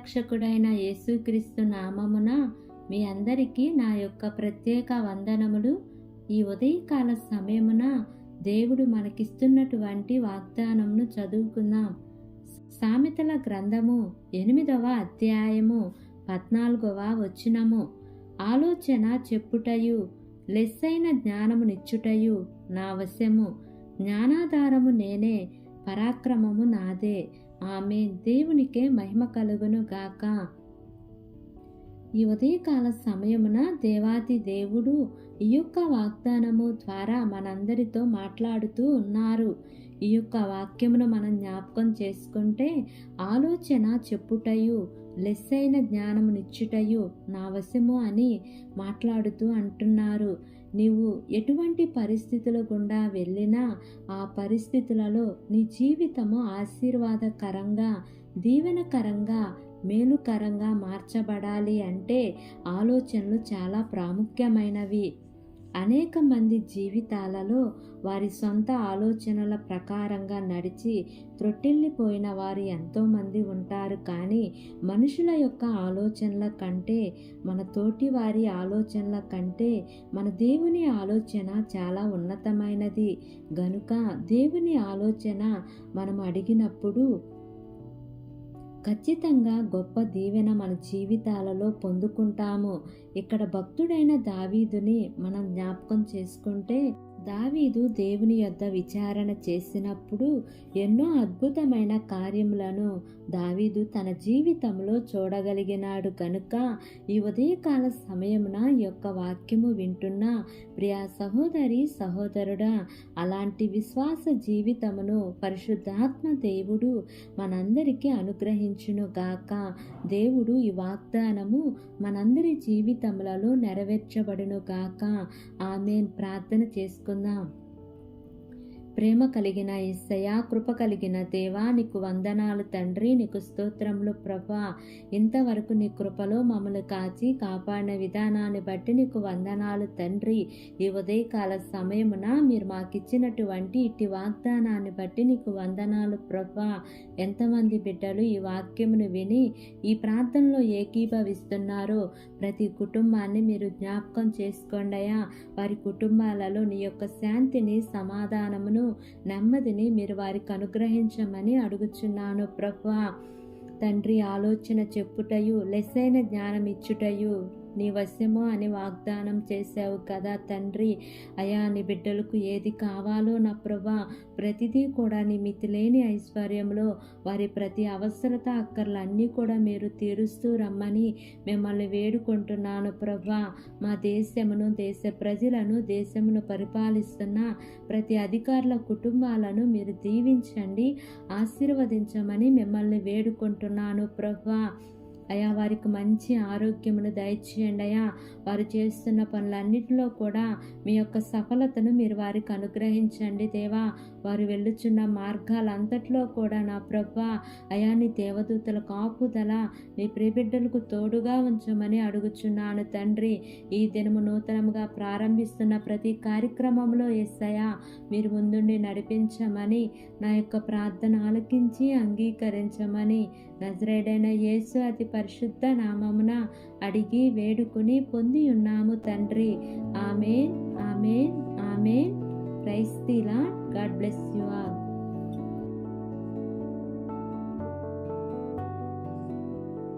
రక్షకుడైన యేసుక్రీస్తు నామమున మీ అందరికీ నా యొక్క ప్రత్యేక వందనములు. ఈ ఉదయకాల సమయమున దేవుడు మనకిస్తున్నటువంటి వాగ్దానమును చదువుకుందాం. సామెతల గ్రంథము 8వ అధ్యాయము 14వ వచనము. ఆలోచన చెప్పుటయు లెస్సైన జ్ఞానమునిచ్చుటయు నా వశము, జ్ఞానాధారము నేనే, పరాక్రమము నాదే. ఆమేన్. దేవునికే మహిమ కలుగును గాక. ఈ ఉదయకాల సమయమున దేవాది దేవుడు ఈ యొక్క వాగ్దానము ద్వారా మనందరితో మాట్లాడుతూ ఉన్నారు. ఈ యొక్క వాక్యమును మనం జ్ఞాపకం చేసుకుంటే, ఆలోచన చెప్పుటయు లెస్సైన జ్ఞానమునిచ్చుటయు నా వశము అని మాట్లాడుతూ అంటున్నారు. నీవు ఎటువంటి పరిస్థితుల గుండా వెళ్ళినా ఆ పరిస్థితులలో నీ జీవితము ఆశీర్వాదకరంగా, దీవెనకరంగా, మేలుకరంగా మార్చబడాలి అంటే ఆలోచనలు చాలా ప్రాముఖ్యమైనవి. అనేక మంది జీవితాలలో వారి సొంత ఆలోచనల ప్రకారంగా నడిచి త్రొట్టిల్లిపోయిన వారు ఎంతోమంది ఉంటారు. కానీ మనుషుల యొక్క ఆలోచనల కంటే, మన తోటి వారి ఆలోచనల కంటే మన దేవుని ఆలోచన చాలా ఉన్నతమైనది. గనుక దేవుని ఆలోచన మనం అడిగినప్పుడు ఖచ్చితంగా గొప్ప దీవెన మన జీవితాలలో పొందుకుంటాము. ఇక్కడ భక్తుడైన దావీదుని మనం జ్ఞాపకం చేసుకుంటే, దావీదు దేవుని యొద్ద విచారణ చేసినప్పుడు ఎన్నో అద్భుతమైన కార్యములను దావీదు తన జీవితంలో చూడగలిగినాడు. కనుక ఈ ఉదయకాల సమయమున ఈ యొక్క వాక్యము వింటున్న ప్రియా సహోదరి సహోదరుడా, అలాంటి విశ్వాస జీవితమును పరిశుద్ధాత్మ దేవుడు మనందరికీ అనుగ్రహించును గాక. దేవుడు ఈ వాగ్దానము మనందరి జీవితములలో నెరవేర్చబడును గాక. ఆమేన్. ప్రార్థన చేసుకుందాం. ప్రేమ కలిగిన యేసయ్యా, కృప కలిగిన దేవా, నీకు వందనాలు తండ్రి. నీకు స్తోత్రములు ప్రభా. ఇంతవరకు నీ కృపలో మమ్మల్ని కాచి కాపాడిన విధానాన్ని బట్టి నీకు వందనాలు తండ్రి. ఈ ఉదయకాల సమయమున మీరు మాకిచ్చినటువంటి ఇట్టి వాగ్దానాన్ని బట్టి నీకు వందనాలు ప్రభా. ఎంతమంది బిడ్డలు ఈ వాక్యమును విని ఈ ప్రార్థనలో ఏకీభవిస్తున్నారో ప్రతి కుటుంబాన్ని మీరు జ్ఞాపకం చేసుకోండి అయ్యా. వారి కుటుంబాలలో నీ యొక్క శాంతిని, సమాధానమును, నెమ్మదిని మీరు వారికి అనుగ్రహించమని అడుగుచున్నాను ప్రభా. తండ్రి, ఆలోచన చెప్పుటయు లెస్సైన జ్ఞానం ఇచ్చుటయు నీ వశము అని వాగ్దానం చేశావు కదా తండ్రి. అయా, నీ బిడ్డలకు ఏది కావాలో నా ప్రభా, ప్రతిదీ కూడా నీ మితిలేని ఐశ్వర్యంలో వారి ప్రతి అవసరత అక్కర్లన్నీ కూడా మీరు తీరుస్తూ రమ్మని మిమ్మల్ని వేడుకుంటున్నాను ప్రభా. మా దేశమును, దేశ ప్రజలను, దేశమును పరిపాలిస్తున్న ప్రతి అధికారుల కుటుంబాలను మీరు దీవించండి, ఆశీర్వదించమని మిమ్మల్ని వేడుకుంటున్నాను ప్రభా. అయా, వారికి మంచి ఆరోగ్యమును దయచేయండి అయా. వారు చేస్తున్న పనులన్నిటిలో కూడా మీ యొక్క సఫలతను మీరు వారికి అనుగ్రహించండి దేవా. వారు వెళ్ళుచున్న మార్గాలంతట్లో కూడా నా ప్రభా అయా, నీ దేవదూతల కాపుదల నీ ప్రియబిడ్డలకు తోడుగా ఉంచమని అడుగుచున్నాను తండ్రి. ఈ దినము నూతనముగా ప్రారంభిస్తున్న ప్రతి కార్యక్రమంలో యేసయ్యా మీరు ముందుండి నడిపించమని, నా యొక్క ప్రార్థన ఆలకించి అంగీకరించమని నజరేయుడైన యేసు అతి పరిశుద్ధ నామమున అడిగి వేడుకుని పొంది ఉన్నాము తండ్రి. Amen, amen, amen. Praise the Lord. God bless you all.